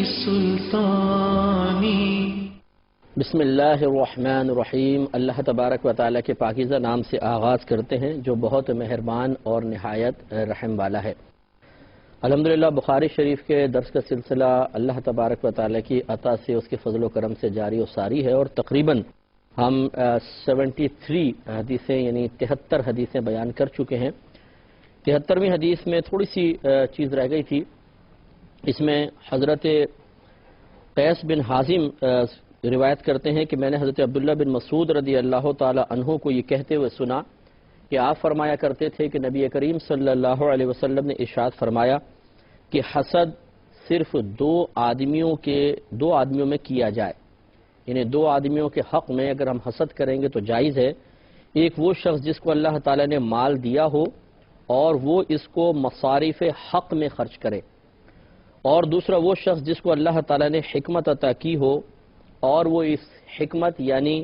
سلطانی. بسم اللہ الرحمن الرحیم. اللہ تبارک و تعالیٰ کے پاکیزہ نام سے آغاز کرتے ہیں جو بہت مہربان اور نہایت رحم والا ہے. الحمدللہ بخاری شریف کے درس کا سلسلہ اللہ تبارک و تعالیٰ کی عطا سے، اس کے فضل و کرم سے جاری و ساری ہے، اور تقریباً ہم 73 حدیثیں یعنی 73 حدیثیں بیان کر چکے ہیں. 73ویں حدیث میں تھوڑی سی چیز رہ گئی تھی. اس میں حضرت قیس بن حازم روایت کرتے ہیں کہ میں نے حضرت عبداللہ بن مسعود رضی اللہ تعالی عنہ کو یہ کہتے ہوئے سنا کہ آپ فرمایا کرتے تھے کہ نبی کریم صلی اللہ علیہ وسلم نے ارشاد فرمایا کہ حسد صرف دو آدمیوں میں کیا جائے، یعنی دو آدمیوں کے حق میں اگر ہم حسد کریں گے تو جائز ہے. ایک وہ شخص جس کو اللہ تعالیٰ نے مال دیا ہو اور وہ اس کو مصارف حق میں خرچ کرے، اور دوسرا وہ شخص جس کو اللہ تعالیٰ نے حکمت عطا کی ہو اور وہ اس حکمت یعنی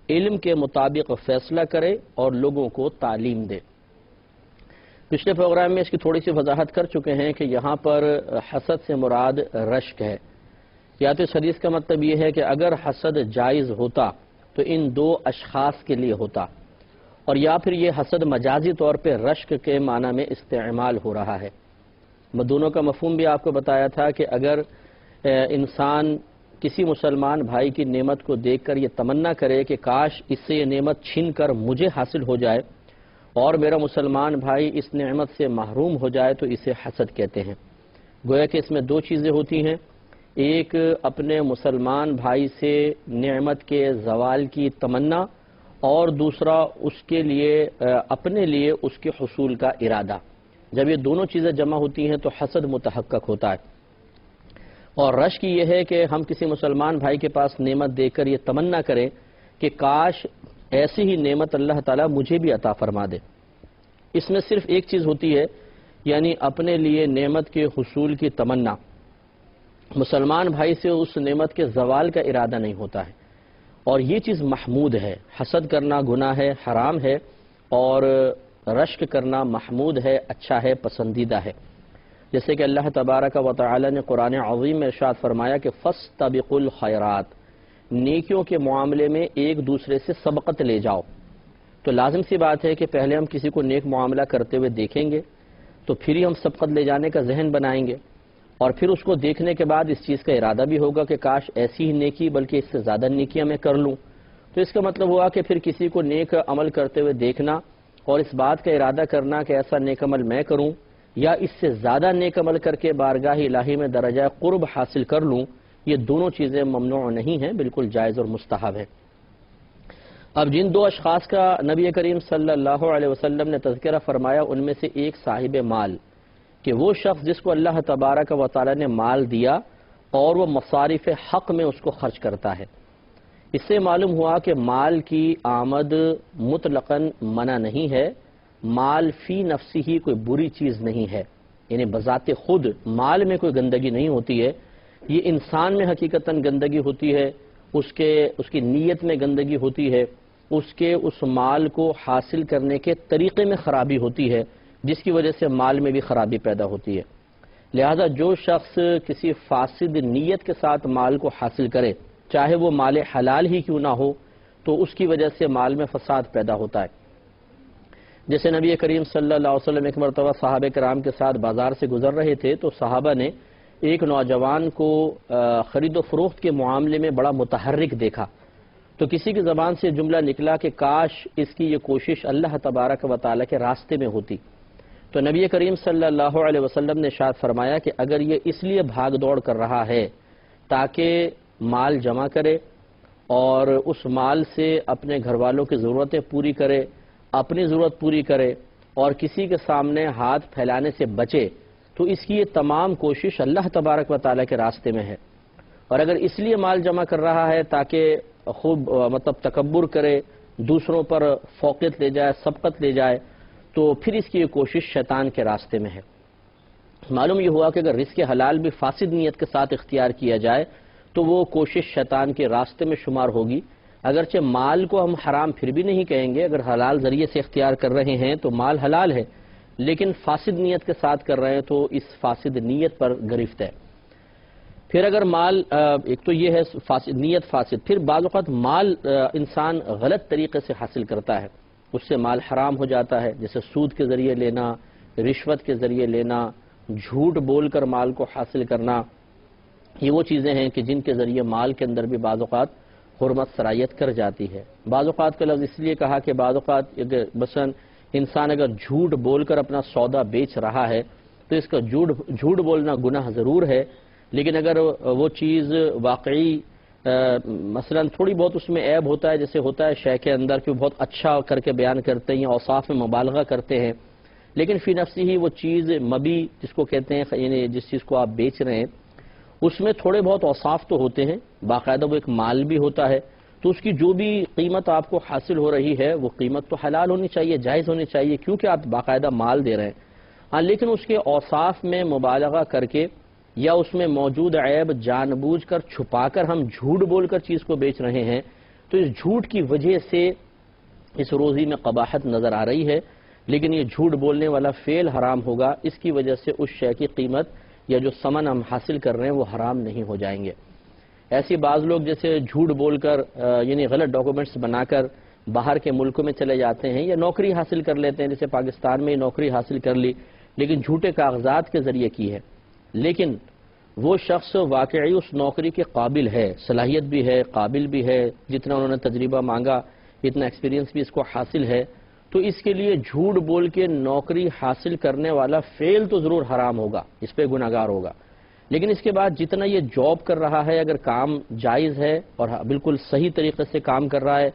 علم کے مطابق فیصلہ کرے اور لوگوں کو تعلیم دے. پچھلے پروگرام میں اس کی تھوڑی سی وضاحت کر چکے ہیں کہ یہاں پر حسد سے مراد رشک ہے. یا تو اس حدیث کا مطلب یہ ہے کہ اگر حسد جائز ہوتا تو ان دو اشخاص کے لیے ہوتا، اور یا پھر یہ حسد مجازی طور پہ رشک کے معنی میں استعمال ہو رہا ہے. میں دونوں کا مفہوم بھی آپ کو بتایا تھا کہ اگر انسان کسی مسلمان بھائی کی نعمت کو دیکھ کر یہ تمنا کرے کہ کاش اس سے یہ نعمت چھین کر مجھے حاصل ہو جائے اور میرا مسلمان بھائی اس نعمت سے محروم ہو جائے تو اسے حسد کہتے ہیں. گویا کہ اس میں دو چیزیں ہوتی ہیں، ایک اپنے مسلمان بھائی سے نعمت کے زوال کی تمنا، اور دوسرا اس کے لیے اپنے لیے اس کے حصول کا ارادہ. جب یہ دونوں چیزیں جمع ہوتی ہیں تو حسد متحقق ہوتا ہے. اور رشک یہ ہے کہ ہم کسی مسلمان بھائی کے پاس نعمت دے کر یہ تمنا کریں کہ کاش ایسی ہی نعمت اللہ تعالیٰ مجھے بھی عطا فرما دے. اس میں صرف ایک چیز ہوتی ہے، یعنی اپنے لیے نعمت کے حصول کی تمنا. مسلمان بھائی سے اس نعمت کے زوال کا ارادہ نہیں ہوتا ہے، اور یہ چیز محمود ہے. حسد کرنا گناہ ہے، حرام ہے، اور رشک کرنا محمود ہے، اچھا ہے، پسندیدہ ہے. جیسے کہ اللہ تبارک و تعالی نے قرآن عظیم میں ارشاد فرمایا کہ فاستبقوا الخیرات، نیکیوں کے معاملے میں ایک دوسرے سے سبقت لے جاؤ. تو لازم سی بات ہے کہ پہلے ہم کسی کو نیک معاملہ کرتے ہوئے دیکھیں گے تو پھر ہی ہم سبقت لے جانے کا ذہن بنائیں گے، اور پھر اس کو دیکھنے کے بعد اس چیز کا ارادہ بھی ہوگا کہ کاش ایسی ہی نیکی بلکہ اس سے زیادہ نیکیاں میں کر لوں. تو اس کا مطلب ہوا کہ پھر کسی کو نیک عمل کرتے ہوئے دیکھنا اور اس بات کا ارادہ کرنا کہ ایسا نیک عمل میں کروں یا اس سے زیادہ نیک عمل کر کے بارگاہ الہی میں درجہ قرب حاصل کر لوں، یہ دونوں چیزیں ممنوع نہیں ہیں، بالکل جائز اور مستحب ہے. اب جن دو اشخاص کا نبی کریم صلی اللہ علیہ وسلم نے تذکرہ فرمایا ان میں سے ایک صاحب مال، کہ وہ شخص جس کو اللہ تبارک و تعالی نے مال دیا اور وہ مصارف حق میں اس کو خرچ کرتا ہے. اس سے معلوم ہوا کہ مال کی آمد مطلقاً منع نہیں ہے. مال فی نفسی ہی کوئی بری چیز نہیں ہے، یعنی بذات خود مال میں کوئی گندگی نہیں ہوتی ہے. یہ انسان میں حقیقتاً گندگی ہوتی ہے، اس کی نیت میں گندگی ہوتی ہے، اس مال کو حاصل کرنے کے طریقے میں خرابی ہوتی ہے، جس کی وجہ سے مال میں بھی خرابی پیدا ہوتی ہے. لہذا جو شخص کسی فاسد نیت کے ساتھ مال کو حاصل کرے، چاہے وہ مال حلال ہی کیوں نہ ہو، تو اس کی وجہ سے مال میں فساد پیدا ہوتا ہے. جیسے نبی کریم صلی اللہ علیہ وسلم ایک مرتبہ صحابہ کرام کے ساتھ بازار سے گزر رہے تھے تو صحابہ نے ایک نوجوان کو خرید و فروخت کے معاملے میں بڑا متحرک دیکھا. تو کسی کی زبان سے جملہ نکلا کہ کاش اس کی یہ کوشش اللہ تبارک و تعالیٰ کے راستے میں ہوتی. تو نبی کریم صلی اللہ علیہ وسلم نے ارشاد فرمایا کہ اگر یہ اس لیے بھاگ دوڑ کر رہا ہے تاکہ مال جمع کرے اور اس مال سے اپنے گھر والوں کی ضرورتیں پوری کرے، اپنی ضرورت پوری کرے اور کسی کے سامنے ہاتھ پھیلانے سے بچے، تو اس کی یہ تمام کوشش اللہ تبارک و تعالیٰ کے راستے میں ہے. اور اگر اس لیے مال جمع کر رہا ہے تاکہ خوب تکبر کرے، دوسروں پر فوقیت لے جائے، سبقت لے جائے، تو پھر اس کی یہ کوشش شیطان کے راستے میں ہے. معلوم یہ ہوا کہ اگر رزق حلال بھی فاسد نیت کے ساتھ اختیار کیا جائے تو وہ کوشش شیطان کے راستے میں شمار ہوگی. اگرچہ مال کو ہم حرام پھر بھی نہیں کہیں گے، اگر حلال ذریعے سے اختیار کر رہے ہیں تو مال حلال ہے، لیکن فاسد نیت کے ساتھ کر رہے ہیں تو اس فاسد نیت پر گرفت ہے. پھر اگر مال ایک تو یہ ہے نیت فاسد، پھر بعض اوقات مال انسان غلط طریقے سے حاصل کرتا ہے، اس سے مال حرام ہو جاتا ہے، جیسے سود کے ذریعے لینا، رشوت کے ذریعے لینا، جھوٹ بول کر مال کو حاصل کرنا، یہ وہ چیزیں ہیں کہ جن کے ذریعے مال کے اندر بھی بعض اوقات حرمت سرایت کر جاتی ہے۔ بعض اوقات کا لفظ اس لیے کہا کہ بعض اوقات مثلا انسان اگر جھوٹ بول کر اپنا سودا بیچ رہا ہے تو اس کا جھوٹ بولنا گناہ ضرور ہے، لیکن اگر وہ چیز واقعی مثلا تھوڑی بہت اس میں عیب ہوتا ہے، جیسے ہوتا ہے شے کے اندر کہ وہ بہت اچھا کر کے بیان کرتے ہیں یا اوصاف میں مبالغہ کرتے ہیں، لیکن فی نفسی ہی وہ چیز مبی جس کو کہتے ہیں، یعنی جس چیز کو آپ بیچ رہے ہیں اس میں تھوڑے بہت اوصاف تو ہوتے ہیں، باقاعدہ وہ ایک مال بھی ہوتا ہے، تو اس کی جو بھی قیمت آپ کو حاصل ہو رہی ہے وہ قیمت تو حلال ہونی چاہیے، جائز ہونی چاہیے، کیونکہ آپ باقاعدہ مال دے رہے ہیں، ہاں لیکن اس کے اوصاف میں مبالغہ کر کے یا اس میں موجود عیب جان بوجھ کر چھپا کر ہم جھوٹ بول کر چیز کو بیچ رہے ہیں، تو اس جھوٹ کی وجہ سے اس روزی میں قباحت نظر آ رہی ہے، لیکن یہ جھوٹ بولنے والا فعل حرام ہوگا، اس کی وجہ سے اس شے کی قیمت یا جو ثمن ہم حاصل کر رہے ہیں وہ حرام نہیں ہو جائیں گے۔ ایسی بعض لوگ جیسے جھوٹ بول کر یعنی غلط ڈاکومنٹس بنا کر باہر کے ملکوں میں چلے جاتے ہیں یا نوکری حاصل کر لیتے ہیں، جیسے پاکستان میں نوکری حاصل کر لی لیکن جھوٹے کاغذات کے ذریعے کی ہے، لیکن وہ شخص واقعی اس نوکری کے قابل ہے، صلاحیت بھی ہے، قابل بھی ہے، جتنا انہوں نے تجربہ مانگا اتنا ایکسپیرینس بھی اس کو حاصل ہے، تو اس کے لیے جھوٹ بول کے نوکری حاصل کرنے والا فعل تو ضرور حرام ہوگا، اس پہ گناہگار ہوگا، لیکن اس کے بعد جتنا یہ جاب کر رہا ہے اگر کام جائز ہے اور بالکل صحیح طریقے سے کام کر رہا ہے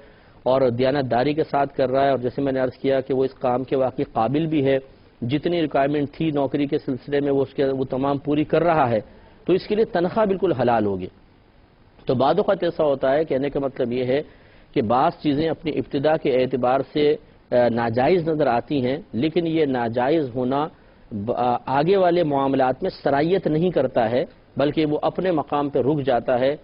اور دیانتداری کے ساتھ کر رہا ہے، اور جیسے میں نے عرض کیا کہ وہ اس کام کے واقعی قابل بھی ہے، جتنی ریکوائرمنٹ تھی نوکری کے سلسلے میں وہ تمام پوری کر رہا ہے، تو اس کے لیے تنخواہ بالکل حلال ہوگی۔ تو بعض اوقات ایسا ہوتا ہے، کہنے کا مطلب یہ ہے کہ بعض چیزیں اپنی ابتدا کے اعتبار سے ناجائز نظر آتی ہیں، لیکن یہ ناجائز ہونا آگے والے معاملات میں سرایت نہیں کرتا ہے، بلکہ وہ اپنے مقام پہ رک جاتا ہے،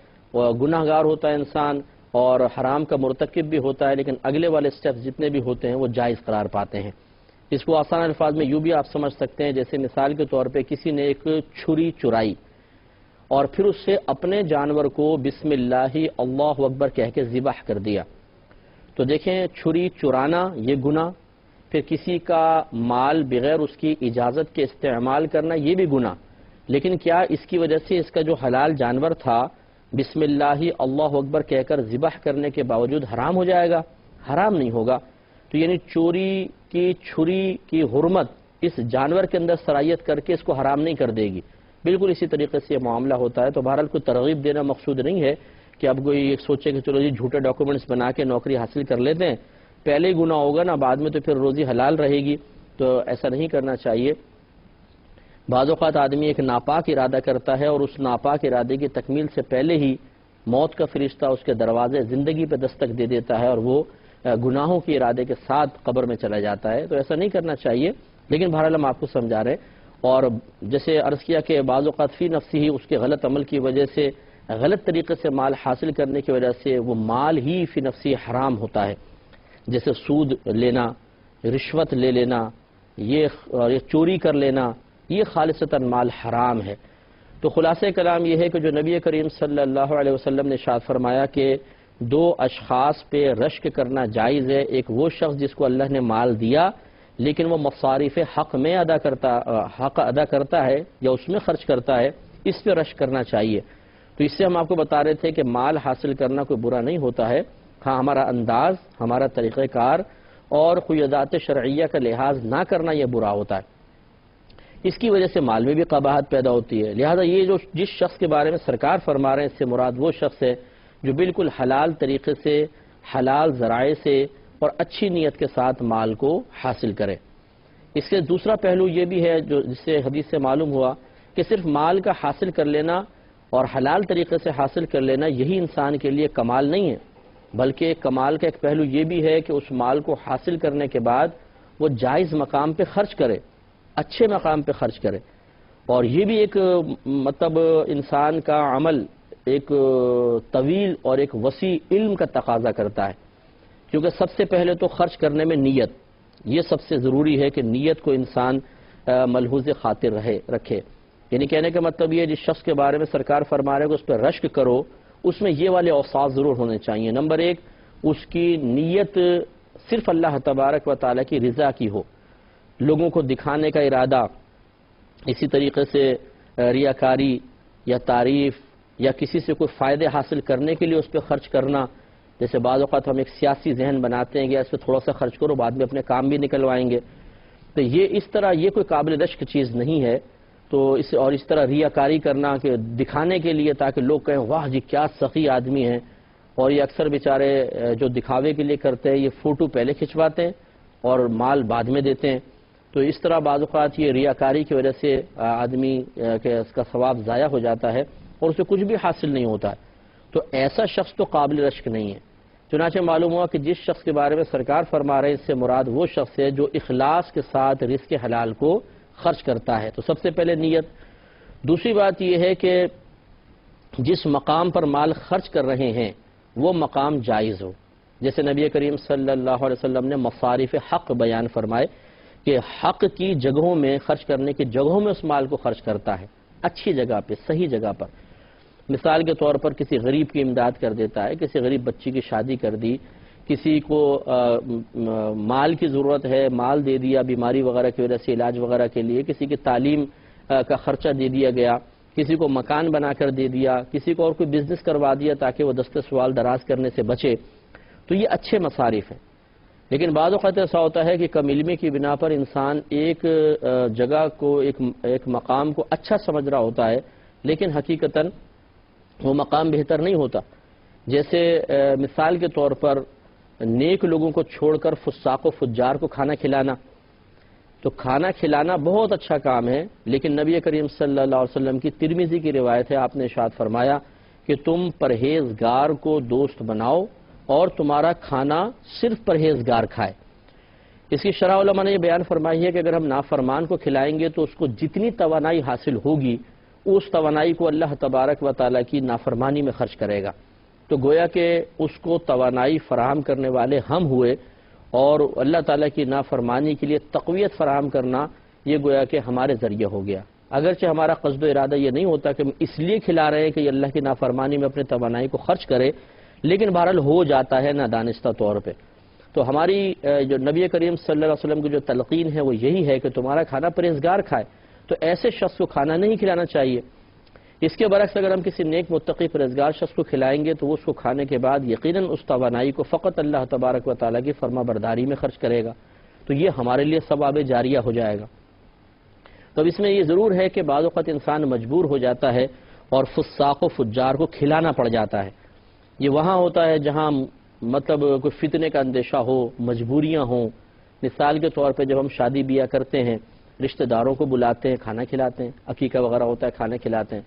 گناہ گار ہوتا ہے انسان اور حرام کا مرتکب بھی ہوتا ہے، لیکن اگلے والے سٹیپس جتنے بھی ہوتے ہیں وہ جائز قرار پاتے ہیں۔ اس کو آسان الفاظ میں یوں بھی آپ سمجھ سکتے ہیں، جیسے مثال کے طور پہ کسی نے ایک چھری چرائی اور پھر اس سے اپنے جانور کو بسم اللہ اللہ اکبر کہہ کے ذبح کر دیا، تو دیکھیں چھری چرانا یہ گناہ، پھر کسی کا مال بغیر اس کی اجازت کے استعمال کرنا یہ بھی گناہ، لیکن کیا اس کی وجہ سے اس کا جو حلال جانور تھا بسم اللہ اللہ اکبر کہہ کر ذبح کرنے کے باوجود حرام ہو جائے گا؟ حرام نہیں ہوگا۔ تو یعنی چوری کی چھری کی حرمت اس جانور کے اندر سرایت کر کے اس کو حرام نہیں کر دے گی، بالکل اسی طریقے سے یہ معاملہ ہوتا ہے۔ تو بہرحال کوئی ترغیب دینا مقصود نہیں ہے کہ اب کوئی ایک سوچے کہ چلو جی جھوٹے ڈاکومنٹس بنا کے نوکری حاصل کر لیتے ہیں، پہلے ہی گناہ ہوگا نا، بعد میں تو پھر روزی حلال رہے گی، تو ایسا نہیں کرنا چاہیے۔ بعض اوقات آدمی ایک ناپاک ارادہ کرتا ہے اور اس ناپاک ارادے کی تکمیل سے پہلے ہی موت کا فرشتہ اس کے دروازے زندگی پہ دستک دے دیتا ہے اور وہ گناہوں کے ارادے کے ساتھ قبر میں چلا جاتا ہے، تو ایسا نہیں کرنا چاہیے، لیکن بہرحال ہم آپ کو سمجھا رہے ہیں۔ اور جیسے عرض کیا کہ بعض اوقات فی نفسی ہی اس کے غلط عمل کی وجہ سے، غلط طریقے سے مال حاصل کرنے کی وجہ سے وہ مال ہی فی نفسی حرام ہوتا ہے، جیسے سود لینا، رشوت لے لینا، یہ چوری کر لینا، یہ خالصتاً مال حرام ہے۔ تو خلاصہ کلام یہ ہے کہ جو نبی کریم صلی اللہ علیہ وسلم نے ارشاد فرمایا کہ دو اشخاص پہ رشک کرنا جائز ہے، ایک وہ شخص جس کو اللہ نے مال دیا لیکن وہ مصارف حق میں حق ادا کرتا ہے یا اس میں خرچ کرتا ہے، اس پہ رشک کرنا چاہیے۔ تو اس سے ہم آپ کو بتا رہے تھے کہ مال حاصل کرنا کوئی برا نہیں ہوتا ہے، ہاں ہمارا انداز، ہمارا طریقہ کار اور قیودات شرعیہ کا لحاظ نہ کرنا یہ برا ہوتا ہے، اس کی وجہ سے مال میں بھی قباحت پیدا ہوتی ہے۔ لہذا یہ جس شخص کے بارے میں سرکار فرما رہے ہیں، اس سے مراد وہ شخص ہے جو بالکل حلال طریقے سے، حلال ذرائع سے اور اچھی نیت کے ساتھ مال کو حاصل کرے۔ اس کے دوسرا پہلو یہ بھی ہے جو جس سے حدیث سے معلوم ہوا کہ صرف مال کا حاصل کر لینا اور حلال طریقے سے حاصل کر لینا یہی انسان کے لیے کمال نہیں ہے، بلکہ کمال کا ایک پہلو یہ بھی ہے کہ اس مال کو حاصل کرنے کے بعد وہ جائز مقام پہ خرچ کرے، اچھے مقام پہ خرچ کرے، اور یہ بھی ایک مطلب انسان کا عمل ایک طویل اور ایک وسیع علم کا تقاضا کرتا ہے، کیونکہ سب سے پہلے تو خرچ کرنے میں نیت، یہ سب سے ضروری ہے کہ نیت کو انسان ملحوظ خاطر رکھے، یعنی کہنے کا مطلب یہ جس شخص کے بارے میں سرکار فرما رہے ہیں کہ اس پر رشک کرو، اس میں یہ والے اوصاف ضرور ہونے چاہیے۔ نمبر ایک، اس کی نیت صرف اللہ تبارک و تعالیٰ کی رضا کی ہو، لوگوں کو دکھانے کا ارادہ، اسی طریقے سے ریاکاری یا تعریف یا کسی سے کوئی فائدے حاصل کرنے کے لیے اس پہ خرچ کرنا۔ جیسے بعض اوقات ہم ایک سیاسی ذہن بناتے ہیں کہ اس پہ تھوڑا سا خرچ کرو، بعد میں اپنے کام بھی نکلوائیں گے، تو یہ اس طرح یہ کوئی قابل رشک چیز نہیں ہے۔ تو اس طرح ریاکاری کرنا کہ دکھانے کے لیے تاکہ لوگ کہیں واہ جی کیا سخی آدمی ہیں، اور یہ اکثر بیچارے جو دکھاوے کے لیے کرتے ہیں یہ فوٹو پہلے کھنچواتے ہیں اور مال بعد میں دیتے ہیں، تو اس طرح بعض اوقات یہ ریاکاری کی وجہ سے آدمی کہ اس کا ثواب ضائع ہو جاتا ہے اور اسے کچھ بھی حاصل نہیں ہوتا ہے، تو ایسا شخص تو قابل رشک نہیں ہے۔ چنانچہ معلوم ہوا کہ جس شخص کے بارے میں سرکار فرما رہے ہیں اس سے مراد وہ شخص ہے جو اخلاص کے ساتھ رزق حلال کو خرچ کرتا ہے۔ تو سب سے پہلے نیت۔ دوسری بات یہ ہے کہ جس مقام پر مال خرچ کر رہے ہیں وہ مقام جائز ہو، جیسے نبی کریم صلی اللہ علیہ وسلم نے مصارف حق بیان فرمائے کہ حق کی جگہوں میں خرچ کرنے کی جگہوں میں اس مال کو خرچ کرتا ہے، اچھی جگہ پہ، صحیح جگہ پر۔ مثال کے طور پر کسی غریب کی امداد کر دیتا ہے، کسی غریب بچی کی شادی کر دی، کسی کو مال کی ضرورت ہے، مال دے دیا بیماری وغیرہ کی وجہ سے علاج وغیرہ کے لیے، کسی کی تعلیم کا خرچہ دے دیا گیا، کسی کو مکان بنا کر دے دیا، کسی کو اور کوئی بزنس کروا دیا تاکہ وہ دست سوال دراز کرنے سے بچے، تو یہ اچھے مصارف ہیں۔ لیکن بعض اوقات ایسا ہوتا ہے کہ کم علمی کی بنا پر انسان ایک جگہ کو ایک مقام کو اچھا سمجھ رہا ہوتا ہے لیکن حقیقتاً وہ مقام بہتر نہیں ہوتا۔ جیسے مثال کے طور پر نیک لوگوں کو چھوڑ کر فساق و فجار کو کھانا کھلانا، تو کھانا کھلانا بہت اچھا کام ہے، لیکن نبی کریم صلی اللہ علیہ وسلم کی ترمذی کی روایت ہے، آپ نے ارشاد فرمایا کہ تم پرہیزگار کو دوست بناؤ اور تمہارا کھانا صرف پرہیزگار کھائے۔ اس کی شرح علماء نے یہ بیان فرمائی ہے کہ اگر ہم نافرمان کو کھلائیں گے تو اس کو جتنی توانائی حاصل ہوگی اس توانائی کو اللہ تبارک و تعالیٰ کی نافرمانی میں خرچ کرے گا، تو گویا کہ اس کو توانائی فراہم کرنے والے ہم ہوئے، اور اللہ تعالیٰ کی نافرمانی کے لیے تقویت فراہم کرنا یہ گویا کہ ہمارے ذریعے ہو گیا۔ اگرچہ ہمارا قصد و ارادہ یہ نہیں ہوتا کہ ہم اس لیے کھلا رہے ہیں کہ یہ اللہ کی نافرمانی میں اپنے توانائی کو خرچ کرے، لیکن بہرحال ہو جاتا ہے نادانستہ طور پہ۔ تو ہماری جو نبی کریم صلی اللہ علیہ وسلم کی جو تلقین ہے وہ یہی ہے کہ تمہارا کھانا پرہیزگار کھائے، تو ایسے شخص کو کھانا نہیں کھلانا چاہیے۔ اس کے برعکس اگر ہم کسی نیک متقی پرہیزگار شخص کو کھلائیں گے تو وہ اس کو کھانے کے بعد یقیناً اس توانائی کو فقط اللہ تبارک و تعالیٰ کی فرما برداری میں خرچ کرے گا، تو یہ ہمارے لیے ثواب جاریہ ہو جائے گا۔ تو اب اس میں یہ ضرور ہے کہ بعض اوقات انسان مجبور ہو جاتا ہے اور فساق و فجار کو کھلانا پڑ جاتا ہے۔ یہ وہاں ہوتا ہے جہاں مطلب کوئی فتنے کا اندیشہ ہو، مجبوریاں ہوں۔ مثال کے طور پہ جب ہم شادی بیاہ کرتے ہیں، رشتہ داروں کو بلاتے ہیں، کھانا کھلاتے ہیں، عقیقہ وغیرہ ہوتا ہے، کھانا کھلاتے ہیں۔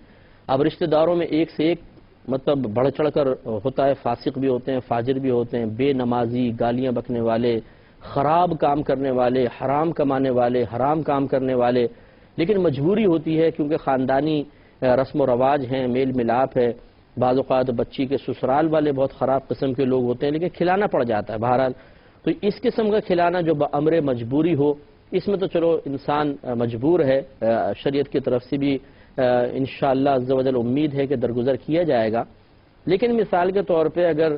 اب رشتہ داروں میں ایک سے ایک مطلب بڑھ چڑھ کر ہوتا ہے، فاسق بھی ہوتے ہیں، فاجر بھی ہوتے ہیں، بے نمازی، گالیاں بکنے والے، خراب کام کرنے والے، حرام کمانے والے، حرام کام کرنے والے، لیکن مجبوری ہوتی ہے کیونکہ خاندانی رسم و رواج ہیں، میل ملاپ ہے، بعض اوقات بچی کے سسرال والے بہت خراب قسم کے لوگ ہوتے ہیں لیکن کھلانا پڑ جاتا ہے بہرحال۔ تو اس قسم کا کھلانا جو بامر مجبوری ہو، اس میں تو چلو انسان مجبور ہے، شریعت کی طرف سے بھی انشاءاللہ عز و جل امید ہے کہ درگزر کیا جائے گا۔ لیکن مثال کے طور پہ اگر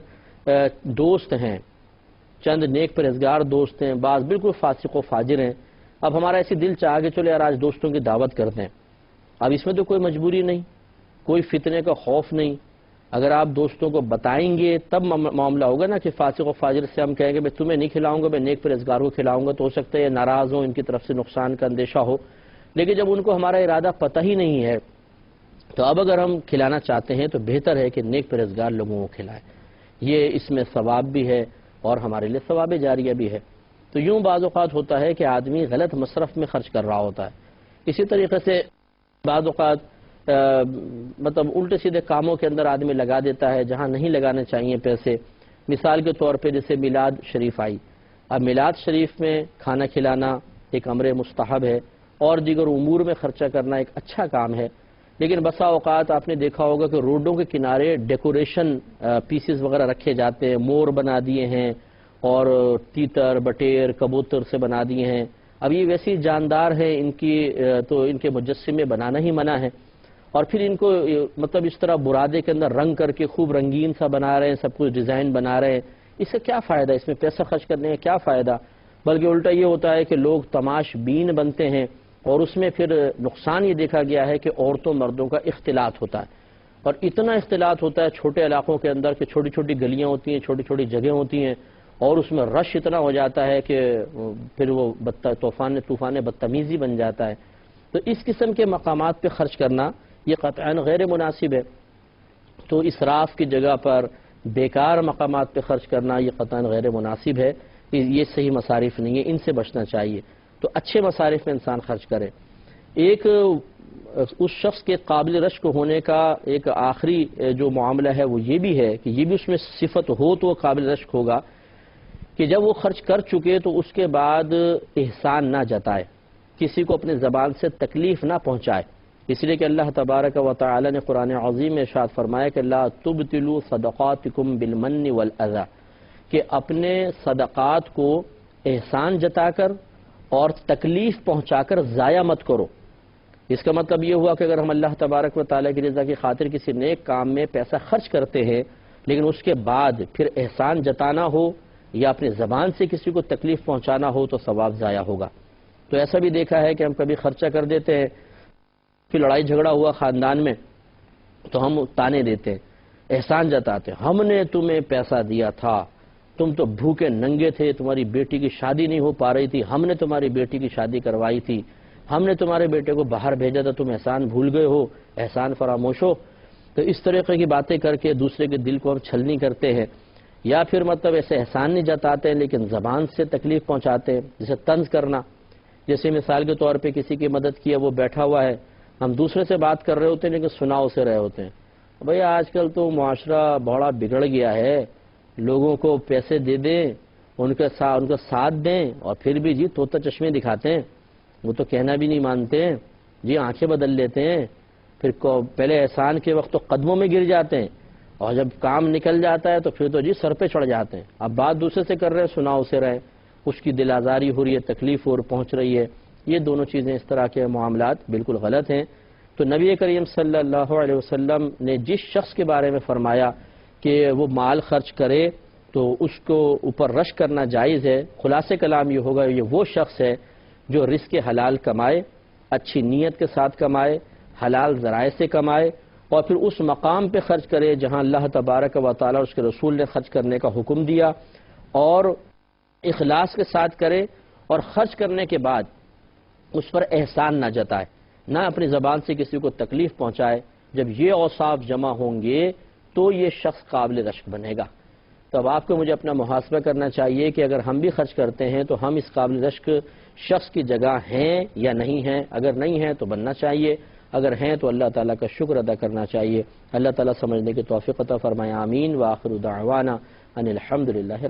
دوست ہیں، چند نیک پرہیزگار دوست ہیں، بعض بالکل فاسق و فاجر ہیں، اب ہمارا ایسی دل چاہ کہ چلو یار آج دوستوں کی دعوت کرتے ہیں، اب اس میں تو کوئی مجبوری نہیں، کوئی فتنے کا خوف نہیں۔ اگر آپ دوستوں کو بتائیں گے تب معاملہ ہوگا نا کہ فاسق و فاجر سے ہم کہیں گے میں تمہیں نہیں کھلاؤں گا، میں نیک پرہیزگار کو کھلاؤں گا، تو ہو سکتا ہے یہ ناراض ہوں، ان کی طرف سے نقصان کا اندیشہ ہو۔ لیکن جب ان کو ہمارا ارادہ پتہ ہی نہیں ہے تو اب اگر ہم کھلانا چاہتے ہیں تو بہتر ہے کہ نیک پرہیزگار لوگوں کو کھلائیں، یہ اس میں ثواب بھی ہے اور ہمارے لیے ثواب جاریہ بھی ہے۔ تو یوں بعض اوقات ہوتا ہے کہ آدمی غلط مصرف میں خرچ کر رہا ہوتا ہے، اسی طریقے سے بعض اوقات مطلب الٹے سیدھے کاموں کے اندر آدمی لگا دیتا ہے جہاں نہیں لگانے چاہیے پیسے۔ مثال کے طور پہ جیسے میلاد شریف آئی، اب میلاد شریف میں کھانا کھلانا ایک امر مستحب ہے اور دیگر امور میں خرچہ کرنا ایک اچھا کام ہے، لیکن بسا اوقات آپ نے دیکھا ہوگا کہ روڈوں کے کنارے ڈیکوریشن پیسز وغیرہ رکھے جاتے ہیں، مور بنا دیے ہیں اور تیتر بٹیر کبوتر سے بنا دیے ہیں۔ اب یہ ویسی جاندار ہے ان کی تو ان کے مجسمے بنانا ہی منع ہے، اور پھر ان کو مطلب اس طرح برادے کے اندر رنگ کر کے خوب رنگین سا بنا رہے ہیں، سب کچھ ڈیزائن بنا رہے ہیں، اس سے کیا فائدہ؟ اس میں پیسہ خرچ کرنے کا کیا فائدہ؟ بلکہ الٹا یہ ہوتا ہے کہ لوگ تماش بین بنتے ہیں، اور اس میں پھر نقصان یہ دیکھا گیا ہے کہ عورتوں مردوں کا اختلاط ہوتا ہے، اور اتنا اختلاط ہوتا ہے چھوٹے علاقوں کے اندر کہ چھوٹی چھوٹی گلیاں ہوتی ہیں، چھوٹی چھوٹی جگہیں ہوتی ہیں، اور اس میں رش اتنا ہو جاتا ہے کہ پھر وہ طوفان بدتمیزی بن جاتا ہے۔ تو اس قسم کے مقامات پہ خرچ کرنا یہ قطعاً غیر مناسب ہے۔ تو اسراف کی جگہ پر بیکار مقامات پہ خرچ کرنا یہ قطعاً غیر مناسب ہے، یہ صحیح مصارف نہیں ہے، ان سے بچنا چاہیے۔ تو اچھے مصارف میں انسان خرچ کرے۔ ایک اس شخص کے قابل رشک ہونے کا ایک آخری جو معاملہ ہے وہ یہ بھی ہے کہ یہ بھی اس میں صفت ہو تو وہ قابل رشک ہوگا کہ جب وہ خرچ کر چکے تو اس کے بعد احسان نہ جتائے، کسی کو اپنے زبان سے تکلیف نہ پہنچائے، اس لیے کہ اللہ تبارک و تعالی نے قرآن عظیم میں ارشاد فرمایا کہ لا تبطلوا صدقاتکم بالمن والاذی، کہ اپنے صدقات کو احسان جتا کر اور تکلیف پہنچا کر ضائع مت کرو۔ اس کا مطلب یہ ہوا کہ اگر ہم اللہ تبارک و تعالیٰ کی رضا کی خاطر کسی نیک کام میں پیسہ خرچ کرتے ہیں لیکن اس کے بعد پھر احسان جتانا ہو یا اپنی زبان سے کسی کو تکلیف پہنچانا ہو تو ثواب ضائع ہوگا۔ تو ایسا بھی دیکھا ہے کہ ہم کبھی خرچہ کر دیتے ہیں، پھر لڑائی جھگڑا ہوا خاندان میں تو ہم تانے دیتے ہیں، احسان جتاتے ہیں، ہم نے تمہیں پیسہ دیا تھا، تم تو بھوکے ننگے تھے، تمہاری بیٹی کی شادی نہیں ہو پا رہی تھی، ہم نے تمہاری بیٹی کی شادی کروائی تھی، ہم نے تمہارے بیٹے کو باہر بھیجا تھا، تم احسان بھول گئے ہو، احسان فراموش ہو۔ تو اس طریقے کی باتیں کر کے دوسرے کے دل کو ہم چھلنی کرتے ہیں، یا پھر مطلب ایسے احسان نہیں جتاتے ہیں لیکن زبان سے تکلیف پہنچاتے ہیں، جیسے طنز کرنا۔ جیسے مثال کے طور پہ کسی کی مدد کیا، وہ بیٹھا ہوا ہے، ہم دوسرے سے بات کر رہے ہوتے ہیں لیکن سنا اسے رہے ہوتے ہیں۔ بھئی آج کل تو معاشرہ بڑا بگڑ گیا ہے، لوگوں کو پیسے دے دیں، ان کا ساتھ دیں، اور پھر بھی جی طوطا چشمے دکھاتے ہیں، وہ تو کہنا بھی نہیں مانتے ہیں جی، آنکھیں بدل لیتے ہیں، پھر پہلے احسان کے وقت تو قدموں میں گر جاتے ہیں، اور جب کام نکل جاتا ہے تو پھر تو جی سر پہ چڑھ جاتے ہیں۔ اب بات دوسرے سے کر رہے ہیں، سنا اسے رہے، اس کی دل آزاری ہو رہی ہے، تکلیف اور پہنچ رہی ہے، یہ دونوں چیزیں، اس طرح کے معاملات بالکل غلط ہیں۔ تو نبی کریم صلی اللہ علیہ وسلم نے جس شخص کے بارے میں فرمایا کہ وہ مال خرچ کرے تو اس کو اوپر رش کرنا جائز ہے، خلاصے کلام یہ ہوگا یہ وہ شخص ہے جو رزق حلال کمائے، اچھی نیت کے ساتھ کمائے، حلال ذرائع سے کمائے، اور پھر اس مقام پہ خرچ کرے جہاں اللہ تبارک و تعالی اور اس کے رسول نے خرچ کرنے کا حکم دیا، اور اخلاص کے ساتھ کرے، اور خرچ کرنے کے بعد اس پر احسان نہ جتائے، نہ اپنی زبان سے کسی کو تکلیف پہنچائے۔ جب یہ اوصاف جمع ہوں گے تو یہ شخص قابل رشک بنے گا۔ تو اب آپ کو مجھے اپنا محاسبہ کرنا چاہیے کہ اگر ہم بھی خرچ کرتے ہیں تو ہم اس قابل رشک شخص کی جگہ ہیں یا نہیں ہیں۔ اگر نہیں ہیں تو بننا چاہیے، اگر ہیں تو اللہ تعالیٰ کا شکر ادا کرنا چاہیے۔ اللہ تعالیٰ سمجھنے کی توفیق عطا فرمائے، آمین۔ وآخر دعوانا ان الحمدللہ۔